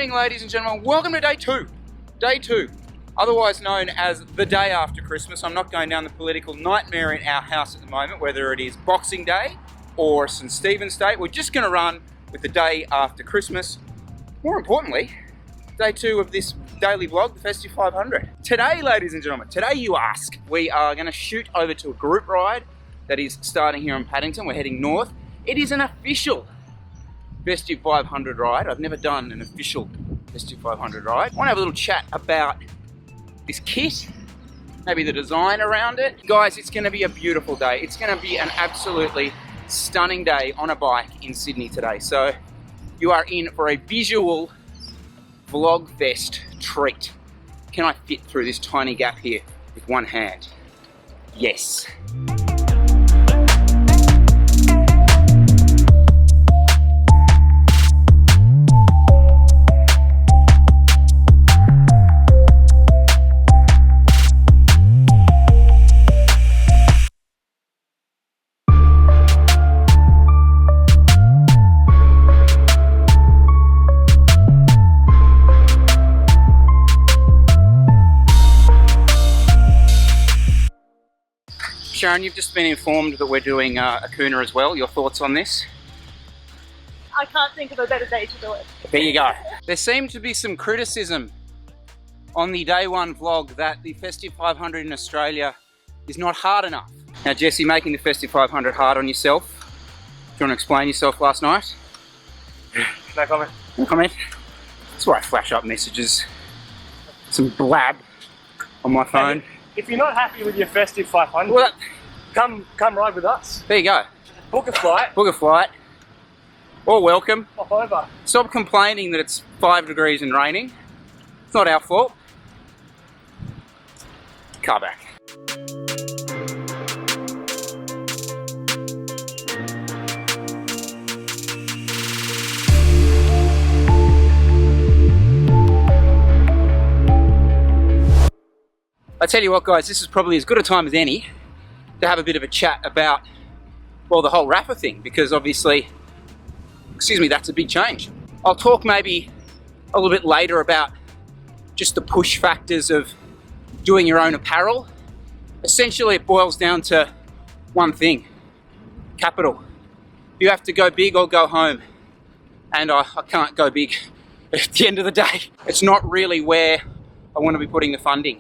morning, ladies and gentlemen. Welcome to day two. Day two, otherwise known as the day after Christmas. I'm not going down the political nightmare in our house at the moment, whether it is Boxing Day or St. Stephen's Day. We're just going to run with the day after Christmas. More importantly, day two of this daily vlog, the Festive 500. Today, ladies and gentlemen, today you ask, we are going to shoot over to a group ride that is starting here in Paddington. We're heading north. It is an official Festive 500 ride. I've never done an official Festive 500 ride. I want to have a little chat about this kit, maybe the design around it. Guys, it's going to be a beautiful day. It's going to be an absolutely stunning day on a bike in Sydney today. So you are in for a visual vlog fest treat. Can I fit through this tiny gap here with one hand? Yes. Sharon, you've just been informed that we're doing Akuna as well. Your thoughts on this? I can't think of a better day to do it. There you go. There seemed to be some criticism on the day one vlog that the Festive 500 in Australia is not hard enough. Now, Jesse, making the Festive 500 hard on yourself. Do you want to explain yourself last night? No comment. No comment? That's why I flash up messages. Some blab on my phone. If you're not happy with your Festive 500, Well, come ride with us. there you go. Book a flight. Book a flight. Or welcome. Pop over. Stop complaining that it's 5 degrees and raining. It's not our fault. Car back. I tell you what, guys, this is probably as good a time as any to have a bit of a chat about, well, the whole Rapha thing, because obviously, excuse me, that's a big change. I'll talk maybe a little bit later about just the push factors of doing your own apparel. Essentially, it boils down to one thing: capital. You have to go big or go home. And I can't go big at the end of the day. It's not really where I want to be putting the funding.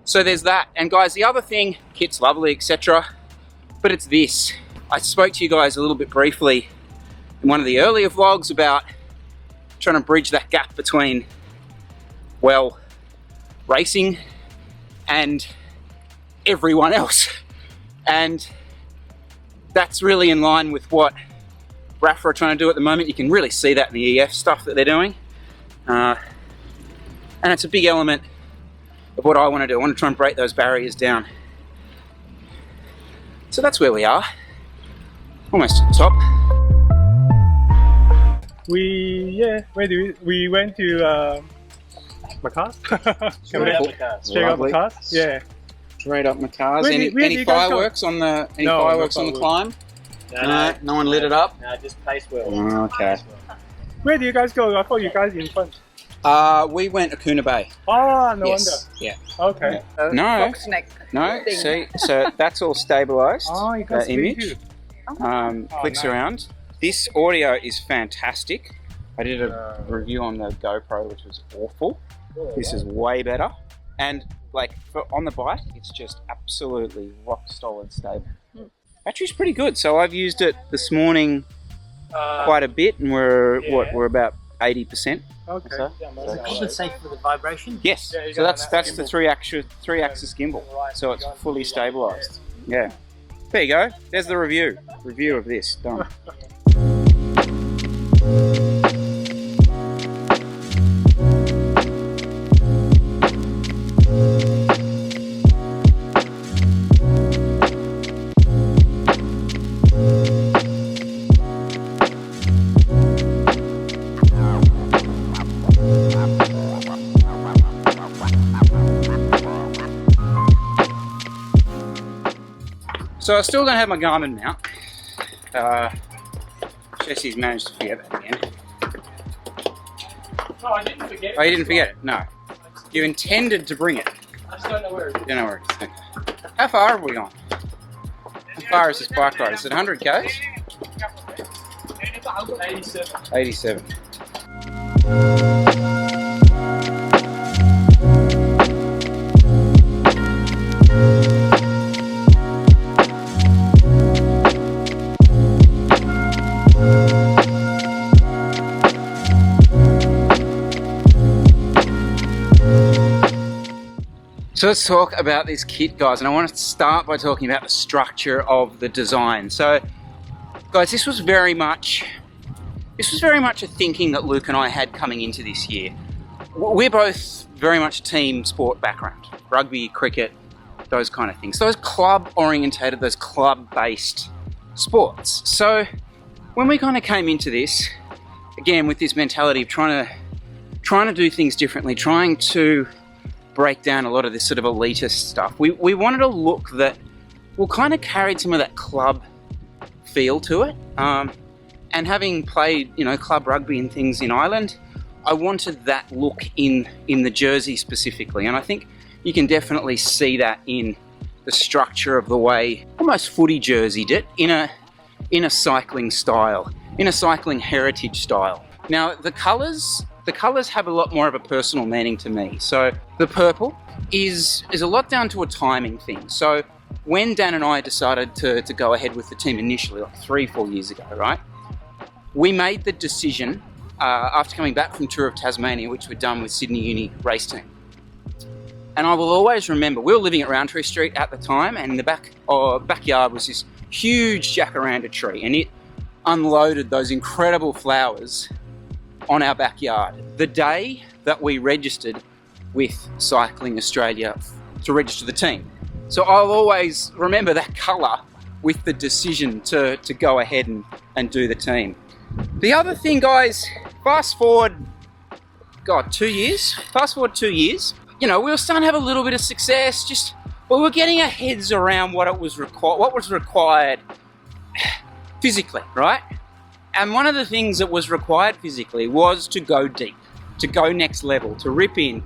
So there's that. And guys, the other thing, kit's lovely, etc. But it's this. I spoke to you guys a little bit briefly in one of the earlier vlogs about trying to bridge that gap between, well, racing and everyone else. And that's really in line with what Rapha are trying to do at the moment. You can really see that in the EF stuff that they're doing. And it's a big element of what I want to do. I want to try and break those barriers down. So that's where we are. Almost at the top. We went to Maccars. Straight up Maccars. Straight up Maccars. Yeah. Straight up Maccars. Where Any do you guys fireworks on the No, fireworks no on the fireworks. climb? No one lit it up. No, just pace well. Oh, okay. Where do you guys go? I thought you guys in front. We went Akuna Bay. Oh, no Yes. Yeah. wonder. Okay. No. No. See, so that's all stabilised. Oh, you got that image. too. Clicks nice. around. This audio is fantastic. I did a review on the GoPro, which was awful. This is way better. And like on the bike, it's just absolutely rock solid stable. Battery's pretty good. So I've used it this morning quite a bit, and we're about 80%. Okay. So. Compensate for the vibration? Yes. Yeah, you So got that's an the three axis gimbal. So it's fully stabilized. Yeah. There you go. There's the review. Review of this. Done. So I still don't have my Garmin mount. Jesse's managed to forget that again. No, I didn't forget it. Oh, you didn't forget it? No. You intended to bring it. I just don't know where it is. You know where it is. Okay. How far have we gone? How far is this bike ride? Is it 100 k's? 87. 87. So let's talk about this kit, guys, and I want to start by talking about the structure of the design. So, guys, this was very much a thinking that Luke and I had coming into this year. We're both very much team sport background, rugby, cricket, those kind of things. Those club orientated, those club based sports. So when we kind of came into this, again, with this mentality of trying to do things differently, trying to break down a lot of this sort of elitist stuff, we wanted a look that will kind of carried some of that club feel to it. And having played, club rugby and things in Ireland, I wanted that look in the jersey specifically. And I think you can definitely see that in the structure of the way almost footy jerseyed it in a cycling style, in a cycling heritage style. Now the colours have a lot more of a personal meaning to me. So the purple is a lot down to a timing thing. So when Dan and I decided to go ahead with the team initially, like 3-4 years ago, right? We made the decision after coming back from Tour of Tasmania, which we'd done with Sydney Uni race team. And I will always remember, we were living at Roundtree Street at the time, and in the backyard was this huge jacaranda tree, and it unloaded those incredible flowers on our backyard the day that we registered with Cycling Australia to register the team. So I'll always remember that colour with the decision to go ahead and do the team. The other thing, guys, fast forward 2 years, we were starting to have a little bit of success, we were getting our heads around what was required physically, right? And one of the things that was required physically was to go deep, to go next level, to rip in,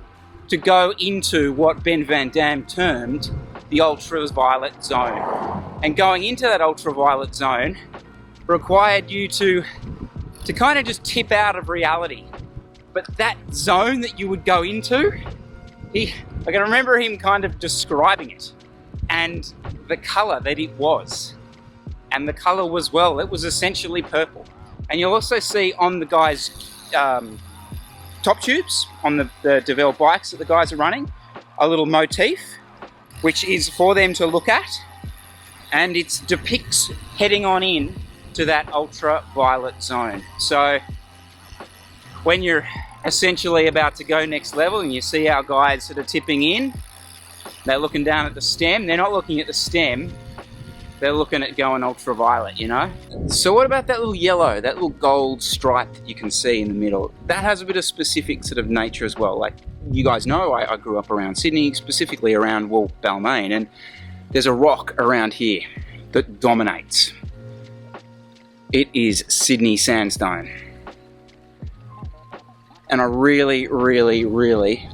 to go into what Ben Van Dam termed the ultraviolet zone. And going into that ultraviolet zone required you to kind of just tip out of reality. But that zone that you would go into, I can remember him kind of describing it and the colour that it was. And the colour was, it was essentially purple. And you'll also see on the guys' top tubes, on the Devel bikes that the guys are running, a little motif, which is for them to look at. And it depicts heading on in to that ultraviolet zone. So when you're essentially about to go next level and you see our guys sort of tipping in, they're looking down at the stem. They're not looking at the stem, they're looking at going ultraviolet, So what about that little yellow, that little gold stripe that you can see in the middle? That has a bit of specific sort of nature as well. Like you guys know, I grew up around Sydney, specifically around Balmain, and there's a rock around here that dominates. It is Sydney sandstone. And I really,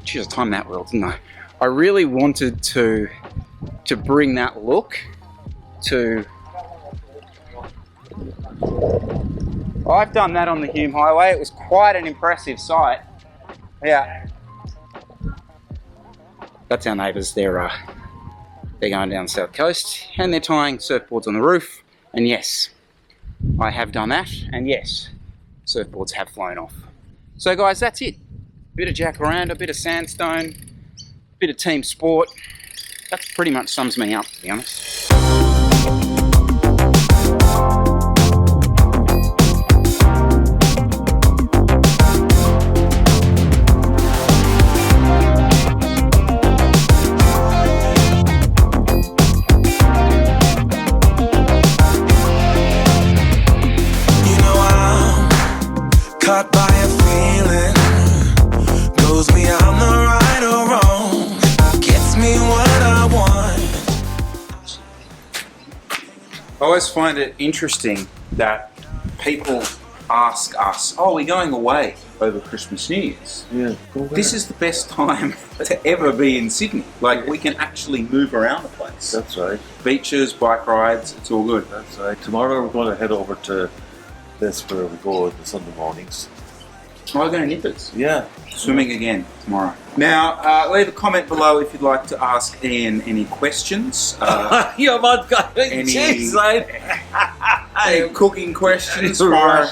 geez, I timed that well, didn't I? I really wanted to bring that look to... I've done that on the Hume Highway. It was quite an impressive sight. Yeah. That's our neighbours. They're going down the south coast and they're tying surfboards on the roof. And yes, I have done that. And yes, surfboards have flown off. So guys, that's it. Bit of jacaranda, bit of sandstone, bit of team sport. That pretty much sums me up, to be honest. Caught by a feeling, goes beyond the right or wrong, gets me what I want. I always find it interesting that people ask us, oh, we're going away. over Christmas, New Year's. Yeah. This is the best time to ever be in Sydney. Like, we can actually move around the place. That's right. Beaches, bike rides, it's all good. That's right. Tomorrow we're going to head over to this where we go the Sunday mornings. Oh, we're going to Nippers. Yeah. Swimming again tomorrow. Now, leave a comment below if you'd like to ask Ian any questions. Your mud guy. Any- Jeez, like. Any cooking questions? Fire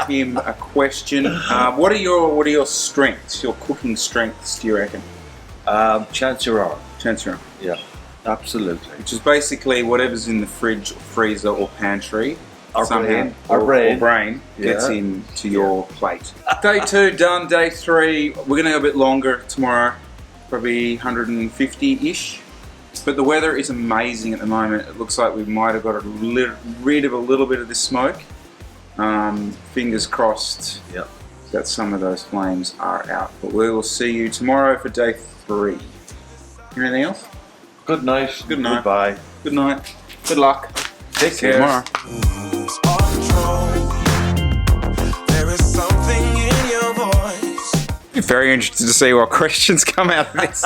him a question. What are your strengths? Your cooking strengths? Do you reckon? Chance your arm. Chance you're on. Yeah. Absolutely. Which is basically whatever's in the fridge, freezer, or pantry. Our somehow, brain. gets Yeah. into your plate. Day 2 done. Day 3, we're going to go a bit longer tomorrow, probably 150-ish. But the weather is amazing at the moment. It looks like we might have got rid of a little bit of this smoke. Fingers crossed Yep. that some of those flames are out. But we will see you tomorrow for day 3. Anything else? Good night. Good night. Goodbye. Good night. Good luck. Take See you care. tomorrow. Lose control. There is something in your voice. Very interested to see what questions come out of this.